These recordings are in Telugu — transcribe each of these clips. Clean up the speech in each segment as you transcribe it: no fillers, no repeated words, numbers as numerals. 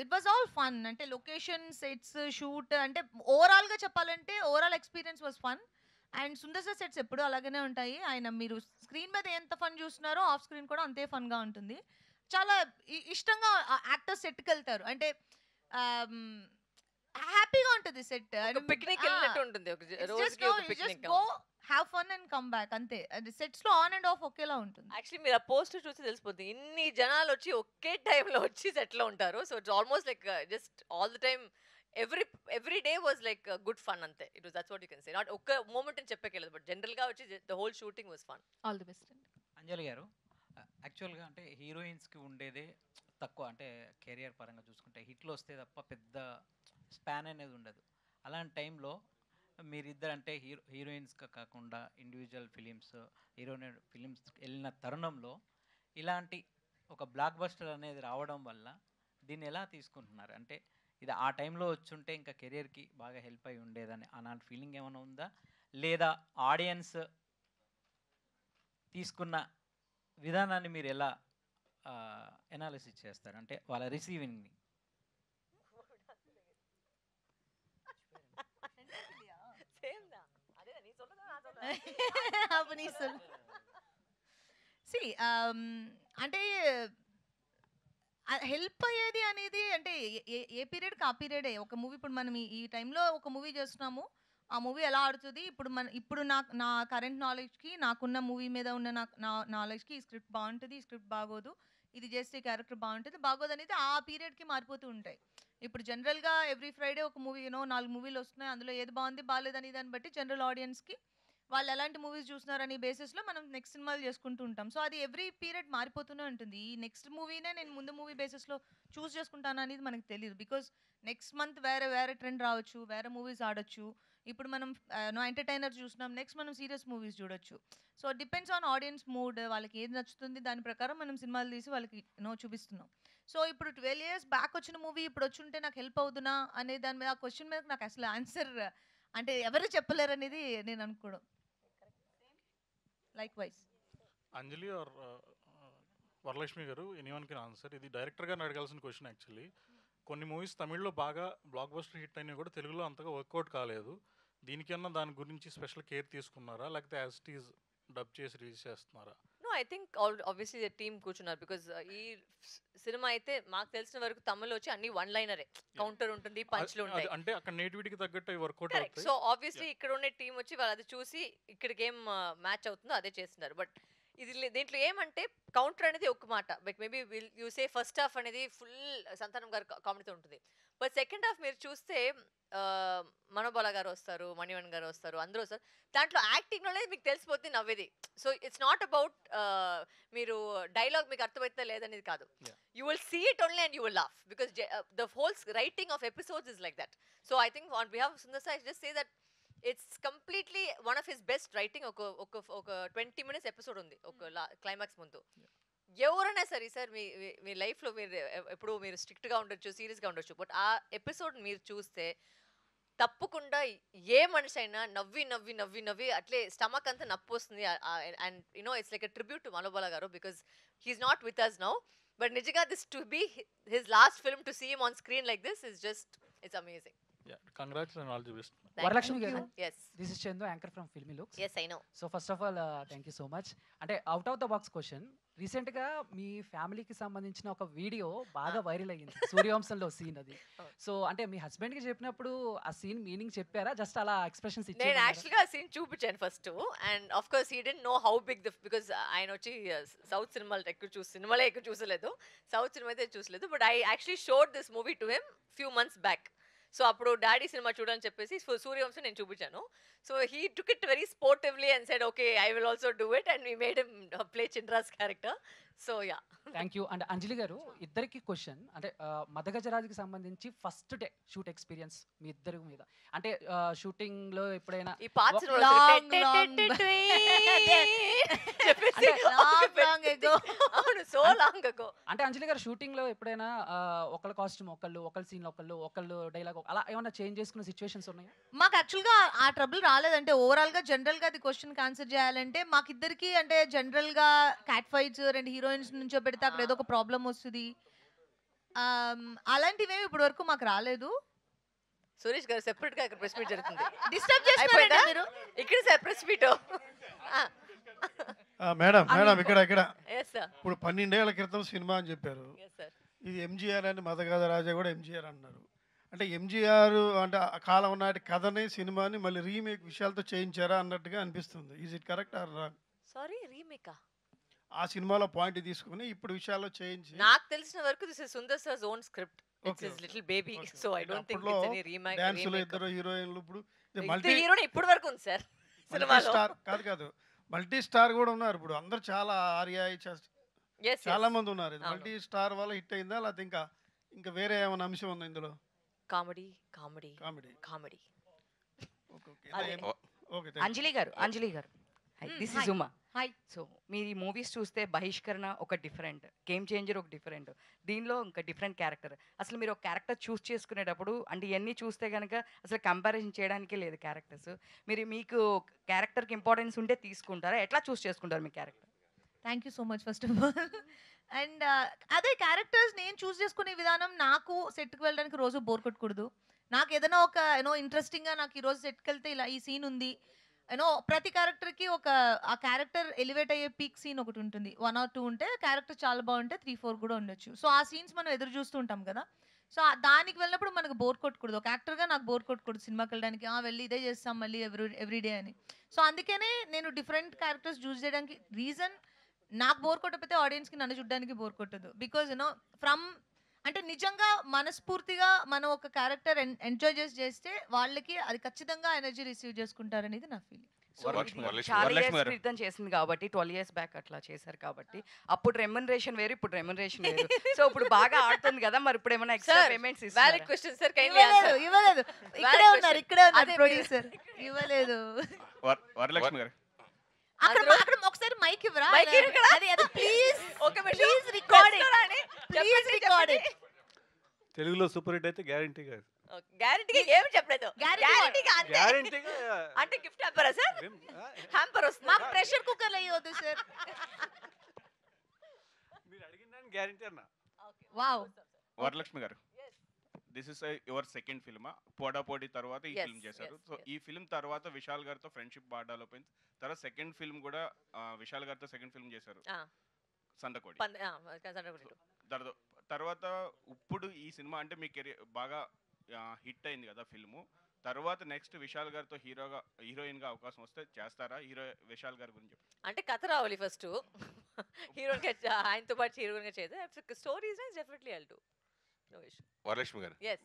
It was all fun. అంటే లొకేషన్ సెట్స్ షూట్ అంటే ఓవరాల్ గా చెప్పాలంటే overall experience was fun. And Sundar sir sets ఎప్పుడు అలాగనే ఉంటాయి. ఆయన మీరు స్క్రీన్ మీద ఎంత ఫన్ చూస్తున్నారో ఆఫ్ స్క్రీన్ కూడా అంతే ఫన్ గా ఉంటుంది. చాలా ఇష్టంగా యాక్టర్స్ సెట్కి వెళ్తారు. అంటే హ్యాపీగా ఉంటుంది సెట్. ఒక పిక్నిక్ వెళ్ళినట్టు ఉంటుంది, ఒక రోజుకి ఒక picnic. Go have fun and come back అంతే. అది సెట్స్ లో ఆన్ అండ్ ఆఫ్ ఒకేలా ఉంటుంది. యాక్చువల్లీ మీరు ఆ పోస్టర్ చూసి తెలిసిపోతుంది, ఇన్ని జనాలు వచ్చి ఒకే టైంలో వచ్చి సెట్ లో ఉంటారు. So it's almost like just all the time every day was like good fun అంతే. It was that's what you can say. Not ఒక్క మూమెంట్ అని చెప్పకేలేదు, బట్ జనరల్ గా వచ్చి the whole shooting was fun. All the best అండి. అంజలి గారు, యాక్చువల్గా అంటే హీరోయిన్స్కి ఉండేదే తక్కువ, అంటే కెరియర్ పరంగా చూసుకుంటే హిట్లు వస్తే తప్ప పెద్ద స్పాన్ అనేది ఉండదు. అలాంటి టైంలో మీరిద్దరు అంటే హీరోయిన్స్గా కాకుండా ఇండివిజువల్ హీరోయిన్ ఫిలిమ్స్ వెళ్ళిన తరుణంలో ఇలాంటి ఒక బ్లాక్ బస్టర్ అనేది రావడం వల్ల దీన్ని ఎలా తీసుకుంటున్నారు? అంటే ఇది ఆ టైంలో వచ్చుంటే ఇంకా కెరియర్కి బాగా హెల్ప్ అయి ఉండేదని అలాంటి ఫీలింగ్ ఏమైనా ఉందా, లేదా ఆడియన్స్ తీసుకున్న విధానాన్ని మీరు ఎలా ఎనాలిసిస్ చేస్తారు, అంటే వాళ్ళ రిసీవింగ్ని? సి అంటే హెల్ప్ అయ్యేది అనేది అంటే ఏ పీరియడ్కి ఆ పీరియడే. ఒక మూవీ ఇప్పుడు మనం ఈ టైంలో ఒక మూవీ చేస్తున్నాము, ఆ మూవీ ఎలా ఆడుతుంది ఇప్పుడు నా కరెంట్ నాలెడ్జ్కి నాకున్న మూవీ మీద ఉన్న నా నాలెడ్జ్కి ఈ స్క్రిప్ట్ బాగుంటుంది, ఈ స్క్రిప్ట్ బాగోదు, ఇది చేస్తే క్యారెక్టర్ బాగుంటుంది బాగోదు అనేది ఆ పీరియడ్కి మారిపోతూ ఉంటాయి. ఇప్పుడు జనరల్గా ఎవ్రీ ఫ్రైడే ఒక మూవీ 4 మూవీలు వస్తున్నాయి, అందులో ఏది బాగుంది బాగాలేదని దాన్ని బట్టి జనరల్ ఆడియన్స్కి వాళ్ళు ఎలాంటి మూవీస్ చూస్తున్నారనే బేసిస్లో మనం నెక్స్ట్ సినిమాలు చేసుకుంటూ ఉంటాం. సో అది ఎవ్రీ పీరియడ్ మారిపోతూనే ఉంటుంది. ఈ నెక్స్ట్ మూవీనే నేను ముందు మూవీ బేసిస్లో చూస్ చేసుకుంటాను అనేది మనకు తెలియదు. బికాజ్ నెక్స్ట్ మంత్ వేరే ట్రెండ్ రావచ్చు, వేరే మూవీస్ ఆడొచ్చు. ఇప్పుడు మనం ఎంటర్టైనర్ చూస్తున్నాం, నెక్స్ట్ మనం సీరియస్ మూవీస్ చూడొచ్చు. So depends on audience mood, వాళ్ళకి ఏది నచ్చుతుంది దాని ప్రకారం మనం సినిమాలు తీసి వాళ్ళకి చూపిస్తున్నాం. సో ఇప్పుడు 12 years బ్యాక్ వచ్చిన మూవీ ఇప్పుడు వచ్చి ఉంటే నాకు హెల్ప్ అవుతుందా అనే దాని మీద ఆ క్వశ్చన్ మీద నాకు అసలు ఆన్సర్ అంటే ఎవరు చెప్పలేరు అనేది నేను అనుకోవడం. Likewise. అంజలి ఆర్ వరలక్ష్మి గారు, ఎనీవన్ కెన్ ఆన్సర్. ఇది డైరెక్టర్ గారిని అడగాల్సిన క్వశ్చన్ యాక్చువల్లీ. కొన్ని మూవీస్ తమిళ్లో బాగా బ్లాక్ బస్టర్ హిట్ అయినా కూడా తెలుగులో అంతగా వర్కౌట్ కాలేదు. దీనికన్నా దాని గురించి స్పెషల్ కేర్ తీసుకున్నారా, లేకపోతే యాజ్ ఇట్ ఈజ్ డబ్ చేసి రిలీజ్ చేస్తున్నారా? No, I think obviously the team కూర్చున్నారు. బికాజ్ ఈ సినిమా అయితే మాకు తెలిసిన వరకు తమిళ్ వచ్చి అన్ని వన్ లైనరే, కౌంటర్ ఉంటుంది, పంచ్లు ఉంటాయి. అంటే అక్కడ నేటివిటీకి తగ్గట్టు వర్కౌట్ అవుతాయి. సో ఆబ్వియస్లీ ఇక్కడ ఉండే టీం వచ్చి వాళ్ళు అది చూసి ఇక్కడికి ఏం మ్యాచ్ అవుతుందో అదే చేస్తున్నారు. బట్ దీంట్లో ఏమంటే కౌంటర్ అనేది ఒక మాట, but maybe you say first half అనేది ఫుల్ సంతానం గారు కామెడీతో ఉంటుంది. బట్ సెకండ్ హాఫ్ మీరు చూస్తే మనోబాల గారు వస్తారు, మణివన్ గారు వస్తారు, అందరూ వస్తారు. దాంట్లో యాక్టింగ్లోనే మీకు తెలిసిపోతుంది నవ్వేది. సో ఇట్స్ నాట్ అబౌట్ మీరు డైలాగ్ మీకు అర్థమైతే లేదనేది కాదు. You will see it only and you will laugh because the whole writing of episodes is like that. So I think on behalf of Sundar Sai just say that it's completely one of his best writing. ఒక 20 minutes ఎపిసోడ్ ఉంది ఒక క్లైమాక్స్ ముందు. ఎవరైనా సరే సార్ మీ లైఫ్లో మీరు ఎప్పుడు మీరు స్ట్రిక్ట్గా ఉండొచ్చు, సీరియస్గా ఉండొచ్చు, బట్ ఆ ఎపిసోడ్ మీరు చూస్తే తప్పకుండా ఏ మనిషి అయినా నవ్వి నవ్వి నవ్వి నవ్వి అట్లే స్టమక్ అంతా నొప్పి వస్తుంది. And you know it's like a tribute to Manobala garu because he's not with us now. But నిజంగా this to be his last film, to see him on screen like this is just it's amazing. Congrats and all the best. Varalakshmi గారు, yes, this is Chandu, anchor from Filmy Looks. yes I know. So first of all thank you so much. అంటే out of the box question, రీసెంట్గా మీ ఫ్యామిలీకి సంబంధించిన ఒక వీడియో బాగా వైరల్ అయ్యింది, సూర్యవంశంలో సీన్ అది. సో అంటే మీ హస్బెండ్కి చెప్పినప్పుడు ఆ సీన్ మీనింగ్ చెప్పారా, జస్ట్ అలా ఎక్స్ప్రెషన్స్ నేను ఇచ్చారా? యాక్చువల్గా ఆ సీన్ చూపించాను first, and of course he didn't know how big the, because ఆయన వచ్చి సౌత్ సినిమాలు సినిమాలే ఎక్కువ చూసలేదు, సౌత్ సినిమా అయితే చూసలేదు. But I actually showed this movie to him few months back. So అప్పుడు డాడీ సినిమా చూడని చెప్పేసి సూర్యవంశం నేను చూపించాను. So he took it very sportively and said okay I will also do it, and we made him play చింద్రాస్ character. So yeah, thank you. And Anjali garu, ఇద్దరికి క్వశ్చన్, అంటే మదగజరాజుకి సంబంధించి ఫస్ట్ డే షూట్ ఎక్స్పీరియన్స్ మీ ఇద్దరి మీద, అంటే షూటింగ్ లో ఎప్పుడైనా ఈ పాత్ర సో లాంగ్ అగో, అంటే అంజలి గారు షూటింగ్ లో ఎప్పుడైనా ఒకళ్ళ కాస్ట్యూమ్ ఒకళ్ళ సీన్ ఒకళ్ళు డైలాగ్ అలా ఏమైనా చేంజ్ చేసుకున్న సిచ్యువేషన్స్ ఉన్నాయా? మాకు యాక్చువల్గా ఆ ట్రబుల్ రాలేదంటే ఓవరాల్గా జనరల్గా అది క్వశ్చన్కి ఆన్సర్ చేయాలంటే మాకిద్దరికి అంటే జనరల్గా క్యాట్ ఫైట్స్ 2 హీరోయిన్స్ నుంచో పెడితే అక్కడ ఏదో ఒక ప్రాబ్లం వస్తుంది. అలాంటివేమి ఇప్పటి వరకు మాకు రాలేదు. సురేష్ గారు సెపరేట్ గా ఇక్కడ ప్రెస్ మీట్ జరుగుతుంది. డిస్టర్బ్ అయిపోయిందా? చేస్తున్నారండి మీరు. ఇక్కడ సార్ ప్రెస్ మీట్. మేడం ఇక్కడ ఎస్ సార్. ఇప్పుడు 12 ఏళ్ల క్రితం సినిమా అని చెప్పారు. Yes sir. ఇది ఎంజీఆర్ అని మదగాధ రాజా కూడా ఎంజీఆర్ అన్నారు. అంటే ఎంజీఆర్ అంటే ఆ కాలం నాటి కథని సినిమాని మళ్ళీ రీమేక్ విషయాలతో చేయించారా అన్నట్టుగా అనిపిస్తుంది. Is it correct or wrong? Sorry, రీమేకా? ఆ సినిమాలో పాయింట్ తీసుకుని ఇప్పుడు విషయాల్లో చేయించి నాకు తెలిసిన వరకు this is Sundar sir's own script. It's Okay, his okay. Little baby. Okay, so I okay. Don't think అప్పట్లో ఇట్స్ ఎనీ రీమేక్. డాన్సులు ఇద్దరు హీరోయిన్లు ఇప్పుడు మల్టీ హీరోని ఇప్పటి వరకు ఉంది సార్ మల్టీ సినిమాలో. స్టార్ కాదు మల్టీ స్టార్ కూడా ఉన్నారు ఇప్పుడు. అందరు చాలా ఆర్యా ఎస్ చాలా మంది ఉన్నారు. ఇది అవును. మల్టీ స్టార్ వల్ల హిట్ అయిందా లేకపోతే ఇంకా వేరే ఏమైనా అంశం ఉందా ఇందులో? Comedy comedy comedy. Comedy. Okay అదే. ఓకే. అంజలి గారు this hi. Is Uma. Hi. So మీరు ఈ మూవీస్ చూస్తే బహిష్కరణ ఒక డిఫరెంట్, గేమ్ చేంజర్ ఒక డిఫరెంట్, దీనిలో ఇంకా డిఫరెంట్ క్యారెక్టర్. అసలు మీరు ఒక క్యారెక్టర్ చూస్ చేసుకునేటప్పుడు అంటే ఇవన్నీ చూస్తే కనుక అసలు కంపారిజన్ చేయడానికే లేదు క్యారెక్టర్స్. మీకు క్యారెక్టర్కి ఇంపార్టెన్స్ ఉంటే తీసుకుంటారా? ఎట్లా చూస్ చేసుకుంటారు మీ character? Thank you so much first of all. And అదే క్యారెక్టర్స్ నేను చూస్ చేసుకునే విధానం, నాకు సెట్కి వెళ్ళడానికి రోజు బోర్ కొట్టకూడదు. నాకు ఏదైనా ఒక ఇంట్రెస్టింగ్గా నాకు ఈరోజు సెట్కి వెళ్తే ఇలా ఈ సీన్ ఉంది, ప్రతి క్యారెక్టర్కి ఒక ఆ క్యారెక్టర్ ఎలివేట్ అయ్యే పీక్ సీన్ ఒకటి ఉంటుంది. 1 or 2 ఉంటే క్యారెక్టర్ చాలా బాగుంటే 3, 4 కూడా ఉండొచ్చు. సో ఆ సీన్స్ మనం ఎదురు చూస్తూ ఉంటాం కదా. సో దానికి వెళ్ళినప్పుడు మనకు బోర్ కొట్టకూడదు. ఒక యాక్టర్గా నాకు బోర్ కొట్టకూడదు సినిమాకి వెళ్ళడానికి. వెళ్ళి ఇదే చేస్తాం మళ్ళీ ఎవ్రీడే అని. సో అందుకనే నేను డిఫరెంట్ క్యారెక్టర్స్ చూస్ చేయడానికి రీజన్, నాకు బోర్ కొట్టకపోతే ఆడియన్స్కి నన్ను చూడడానికి బోర్ కొట్టదు. బికాజ్ ఫ్రమ్ అంటే నిజంగా మనస్ఫూర్తిగా మనం ఒక క్యారెక్టర్ ఎంజాయ్ చేస్తే వాళ్ళకి అది ఖచ్చితంగా ఎనర్జీ రిసీవ్ చేసుకుంటారనేది నా ఫీలింగ్. చాలా ఇయర్స్ క్రితం చేసింది కాబట్టి 12 years బ్యాక్ అట్లా చేశారు కాబట్టి అప్పుడు రెమ్యునరేషన్ వేరు, ఇప్పుడు రెమ్యునరేషన్ వేరు. సో ఇప్పుడు బాగా ఆడుతుంది కదా, మరి ఇప్పుడు ఏమైనా ఎక్స్ట్రా సార్ పేమెంట్స్ వ్యాలిడ్ ఇస్తారా? Question sir. Kindly answer. ఇవ్వలేదు. ఇక్కడే ఉన్నారు అదే ప్రొడ్యూసర్. ఇవ్వలేదు. వరలక్ష్మి గారు అక్కడ అక్కడ ఒకసారి మైక్ ఇవ్వరా? మైక్ ఇక్కడ. అది please okay madam. Please record it. చేస్తారని ప్లీజ్ చెప్పండి, రికార్డ్ చెప్పండి. ఇట్. తెలుగులో సూపర్ హిట్ అయితే గ్యారంటీగా గ్యారెంటీగా ఏమి చెప్పలేదు. గ్యారెంటీగా అంతే. గ్యారంటీగా అంటే గిఫ్ట్ హ్యాంపరా సార్? హ్యాంపర్ వస్తుంది. మాకు ప్రెషర్ కుక్కర్ అయ్యొద్దు సార్. మీరు అడిగిన దానికి గ్యారంటీ అన్న. Wow. Varalakshmi garu, this is your second film. Podaa Podi తర్వాత ఈ Yes, ఫిల్మ్ చేశారు. yes, so yes. ఈ ఫిల్మ్ తర్వాత విశాల్ గారితో ఫ్రెండ్షిప్ బాగా డెవలప్ అయింది. తర్వాత సెకండ్ ఫిల్మ్ కూడా విశాల్ గారితో సెకండ్ ఫిల్మ్ చేశారు, సందకోడి. తర్వాత ఇప్పుడు ఈ సినిమా అంటే మీ కెరీర్ బాగా హిట్ అయింది కదా ఫిల్ము. తర్వాత నెక్స్ట్ విశాల్ గారితో హీరోయిన్ గా అవకాశం వస్తే చేస్తారా? విశాల్ గారి గురించి అంటే కథ రావాలి ఫస్ట్. హీరోయిన్ గా ఆయనతో పాటు హీరోయిన్ గా చేద్దాం. Story is definitely I'll do. No issue. Varalakshmi గారు yes.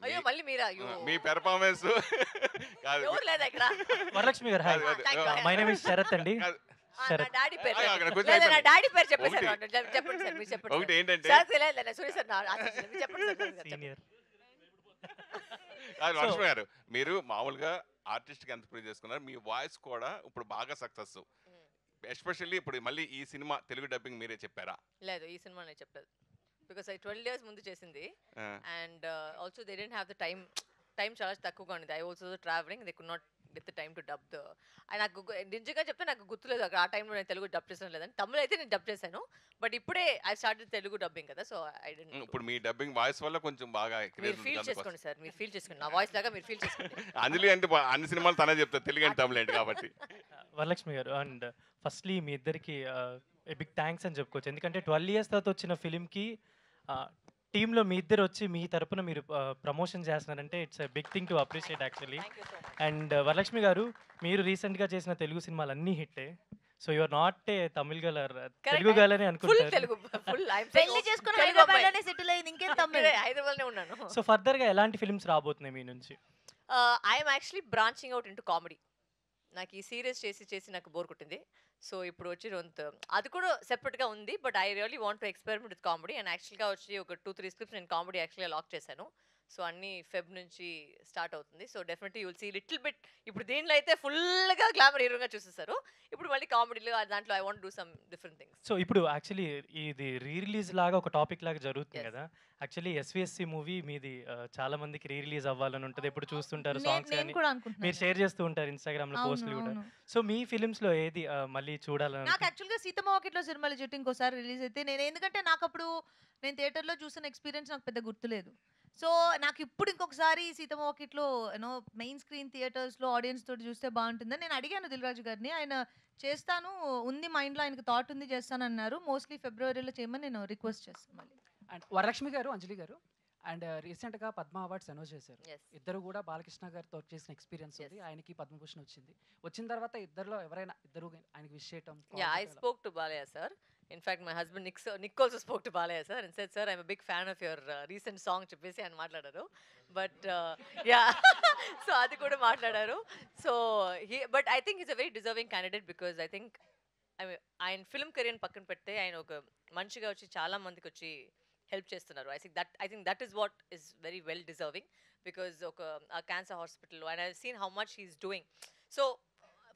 అయ్యో మళ్ళీ మీరా? మీ పెర్ఫార్మెన్స్ కాదు. ఎవరు లేదా ఇక్కడ? వరలక్ష్మి గారు, hi. Thank you. My name is Sharath అండి. నా శరత్. డాడీ పేరు అక్కడ చెప్పండి. కొంచెం లేదా నా అయిపోయింది. డాడీ పేరు చెప్పేసి ఒకటి. చెప్పండి సార్, మీరు చెప్పండి ఒకటి సార్. ఏంటంటే సార్ లేదు సూర్య సార్ మీరు చెప్పండి సార్, చెప్పండి. సీనియర్. కాదు వరలక్ష్మి గారు, మీరు మామూలుగా ఆర్టిస్ట్ కి ఎంత ప్రూవ్ చేసుకున్నారు, మీ వాయిస్ కూడా ఇప్పుడు బాగా సక్సెస్. ఎస్పెషల్లీ ఇప్పుడు మళ్ళీ ఈ సినిమా తెలుగు డబ్బింగ్ మీరే చెప్పారా? లేదు, ఈ సినిమా నేను చెప్పలేదు. బికాస్ 12 years ముందు చేసింది. And also they didn't have the time చాలా తక్కువగా ఉంది. I also travelling, they could not get the time to dub the. నాకు నిజంగా చెప్తే నాకు గుర్తులేదు ఆ టైంలో నేను తెలుగు డబ్ చేసాను లేదని. తమిళ అయితే నేను డబ్ చేశాను, బట్ ఇప్పుడే ఐ స్టార్టెడ్ తెలుగు డబ్బింగ్ కదా. So I didn't. ఇప్పుడు మీ డబ్బింగ్ వాయిస్ వల్ల కొంచెం బాగా మీరు ఫీల్ చేసుకోండి సార్, మీరు ఫీల్ చేసుకోండి. నా వాయిస్ లాగా మీరు ఫీల్ చేసుకోండి. అంజలి అంటే అన్ని సినిమాలు తనే చెప్తారు, తెలుగు అంటే తమిళ ఏంటి కాబట్టి. వరలక్ష్మి గారు, అండ్ ఫస్ట్లీ మీ ఇద్దరికి బిగ్ థ్యాంక్స్ అని చెప్పుకోవచ్చు. ఎందుకంటే 12 years తర్వాత వచ్చిన ఫిలింకి టీంలో మీ ఇద్దరు వచ్చి మీ తరపున మీరు ప్రమోషన్ చేస్తున్నారంటే it's big thing to appreciate actually. And Varalakshmi garu, మీరు రీసెంట్గా చేసిన తెలుగు సినిమాలు అన్నీ హిట్టే. So your not a Tamil girl, Telugu girl అని ఫుల్ అనుకుంటారు. తెలుగు, ఫుల్ పెళ్లి చేసుకుని హైదరాబాద్లోనే సెటిల్ అయ్యింది, ఇంకేం తమిళ. హైదరాబాద్లోనే ఉన్నాను. సో ఫర్దర్గా ఎలాంటి ఫిల్మ్స్ రాబోతున్నాయి మీ నుంచి? I'm actually branching out into comedy. నాకు ఈ సీరియస్ చేసి నాకు బోర్ కొట్టింది. సో ఇప్పుడు వచ్చి అది కూడా సెపరేట్గా ఉంది. But I really want to experiment with comedy. And యాక్చువల్గా వచ్చి ఒక 2-3 స్క్రిప్ట్స్ నేను కామెడీ యాక్చువల్గా లాక్ చేశాను. సో అన్ని ఫెబ్ నుంచి స్టార్ట్ అవుతుంది. So definitely you'll see little bit. ఇప్పుడు దీంట్లో అయితే ఫుల్గా గ్లామర్ హీరోగా చూసేస్తారు. ఇప్పుడు మళ్ళీ కామెడీలో దాంట్లో I want do some different things. So ఇప్పుడు యాక్చువల్లీ ఇది రిలీజ్ లాగా ఒక టాపిక్ లాగా జరుగుతుంది Yes. కదా. యాక్చువల్లీ ఎస్విఎస్సి మూవీ మీది చాలా మందికి రిలీజ్ అవ్వాలని ఉంటుంది. ఎప్పుడు చూస్తుంటారు సాంగ్స్ నేను కానీ కూడా మీరు అనుకుంటున్నాను. షేర్ చేస్తూ ఉంటారు ఇన్స్టాగ్రామ్ లో అవును, పోస్టులు కూడా. అవును. సో మీ ఫిలిమ్స్ లో ఏది మళ్ళీ చూడాలని నాకు యాక్చువల్గా సీతమ్మ వాకిట్లో సిరిమల్లె చెట్టు ఇంకోసారి రిలీజ్ అయితే నేను, ఎందుకంటే నాకు అప్పుడు నేను థియేటర్లో చూసిన ఎక్స్పీరియన్స్ నాకు పెద్ద గుర్తులేదు. సో నాకు ఇప్పుడు ఇంకొకసారి సీతమ్మ వాకిట్లో మెయిన్ స్క్రీన్ థియేటర్స్లో ఆడియన్స్ తోటి చూస్తే బాగుంటుందని నేను అడిగాను దిల్ రాజు గారిని. ఆయన చేస్తాను ఉంది మైండ్లో, ఆయనకు థాట్ ఉంది చేస్తాను అన్నారు. మోస్ట్లీ ఫిబ్రవరిలో చేయమని నేను రిక్వెస్ట్ చేస్తాను మళ్ళీ. అండ్ వరలక్ష్మి గారు, అంజలి గారు, అండ్ రీసెంట్గా పద్మ అవార్డ్స్ అనౌన్స్ చేశారు. Yes. ఇద్దరు కూడా బాలకృష్ణ గారితో చేసిన ఎక్స్పీరియన్స్ ఉంది. Yes. ఆయనకి పద్మభూషణ్ వచ్చింది. వచ్చిన తర్వాత ఇద్దరులో ఎవరైనా ఇద్దరు ఆయనకి విష్ చేయటం. Yeah, I spoke to Balaya sir. In fact, my husband Nick also spoke to Balaya sir and said, "Sir, I'm a big fan of your recent song." చెప్పేసి ఆయన మాట్లాడారు. But yeah, so అది కూడా మాట్లాడారు. So but I think he's a very deserving candidate because I think ఆయన ఫిల్మ్ కెరీర్ పక్కన పెడితే ఆయన ఒక మనిషిగా వచ్చి చాలా మందికి వచ్చి హెల్ప్ చేస్తున్నారు. I think that is what is very well deserving because ఒక cancer hospital and I've seen how much he's doing. So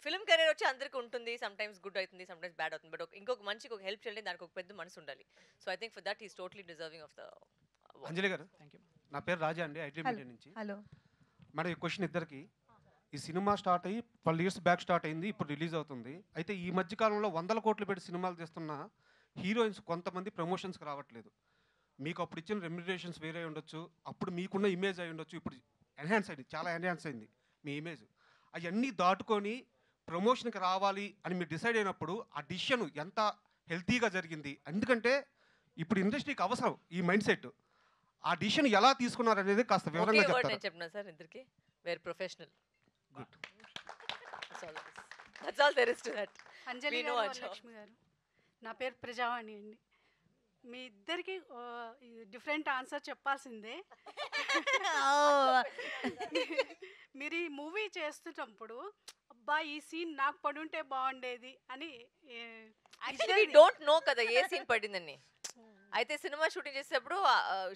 film career వచ్చి అందరికీ ఉంటుంది. సమ్ టైమ్స్ గుడ్ అవుతుంది, సమ్ టైమ్స్ బ్యాడ్ అవుతుంది. బట్ ఇంకొక మనిషికి ఒక హెల్ప్ చేయాలి, దానికి ఒక పెద్ద మనసు ఉండాలి. So I think for that is totally deserving of the award. Anjali garu, thank you. నా పేరు రాజా అండి, ఐటీ మీడియా నుంచి. హలో మేడం, ఈ క్వశ్చన్ ఇద్దరికి. ఈ సినిమా స్టార్ట్ అయ్యి 12 years బ్యాక్ స్టార్ట్ అయింది, ఇప్పుడు రిలీజ్ అవుతుంది. అయితే ఈ మధ్య కాలంలో 100 కోట్లు పెట్టి సినిమాలు తీస్తున్న హీరోయిన్స్ కొంతమంది ప్రమోషన్స్కి రావట్లేదు. మీకు అప్పుడు ఇచ్చిన రెమ్యునరేషన్స్ వేరే ఉండొచ్చు, అప్పుడు మీకున్న ఇమేజ్ అయి ఉండొచ్చు, ఇప్పుడు ఎన్హాన్స్ అయింది, చాలా ఎన్హాన్స్ అయింది మీ ఇమేజ్. అవన్నీ దాటుకొని ప్రమోషన్కి రావాలి అని మీరు డిసైడ్ అయినప్పుడు ఆ డిసిషన్ ఎంత హెల్తీగా జరిగింది? ఎందుకంటే ఇప్పుడు ఇండస్ట్రీకి అవసరం ఈ మైండ్ సెట్. ఆ డిసిషన్ ఎలా తీసుకున్నారు అనేది కాస్త వివరంగా ఒకే వర్డ్ చెప్తారా? నేను చెప్పినా సార్ ఇద్దరికి, were professional. Good. That's all there is to that. Anjali We know గారు, our job. వరలక్ష్మి గారు, నా పేరు ప్రజావాణి అండి. మీ ఇద్దరికి డిఫరెంట్ ఆన్సర్ చెప్పాల్సిందే. మీరు ఈ మూవీ చేస్తున్నప్పుడు అబ్బా ఈ సీన్ నాకు పడుంటే బాగుండేది అని Actually we don't know కదా ఏ సీన్ పడిందని. అయితే సినిమా షూటింగ్ చేసేటప్పుడు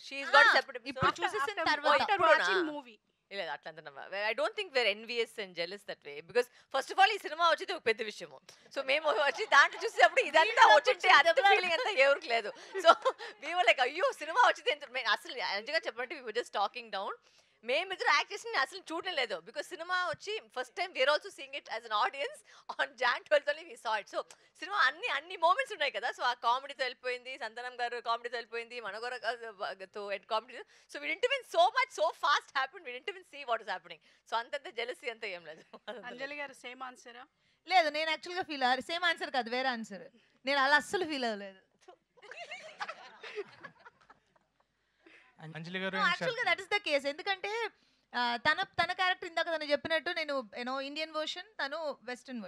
షీఈస్ గాట్ సెపరేట్. ఇప్పుడు చూసేసిన తర్వాత మూవీ లేదు అట్లా I don't think were envious and jealous that way because first of all ఈ సినిమా వచ్చేది ఒక పెద్ద విషయము. సో మేము వచ్చి దాంట్లో చూసేటప్పుడు ఇదంతా వచ్చింటే అంత ఫీలింగ్ అంతా ఎవరికి లేదు. సో వీ వర్ లైక్ అయ్యో సినిమా వచ్చింది అసలు నిజంగా చెప్పండి we were just talking down. మేమిద్దరు యాక్ట్ చేసి అసలు చూడడం లేదు బికాస్ సినిమా వచ్చి first time we're also seeing it as an audience on Jan 12th only we saw it. So cinema అన్ని మూమెంట్స్ ఉన్నాయి కదా. సో ఆ కామెడీతో వెళ్ళిపోయింది, సంతానం గారు కామెడీతో వెళ్ళిపోయింది, మనగోరతో కామెడీ. So we didn't even so much so fast happen, we didn't even see what is happening. So అంతంత జెలసీ అంతా ఏం లేదు. అంజలి గారు సేమ్ ఆన్సరా? లేదు, నేను యాక్చువల్గా ఫీల్ అయ్యారు. సేమ్ ఆన్సర్ కాదు, వేరే ఆన్సర్. నేను అలా అస్సలు ఫీల్ అవ్వలేదు. అంజలి గారు యాక్చువల్గా దట్ ఇస్ ద కేస్. ఎందుకంటే తన క్యారెక్టర్ ఇందాక తను చెప్పినట్టు నేను ఇండియన్ వర్షన్, తను వెస్టర్న్ వర్షన్.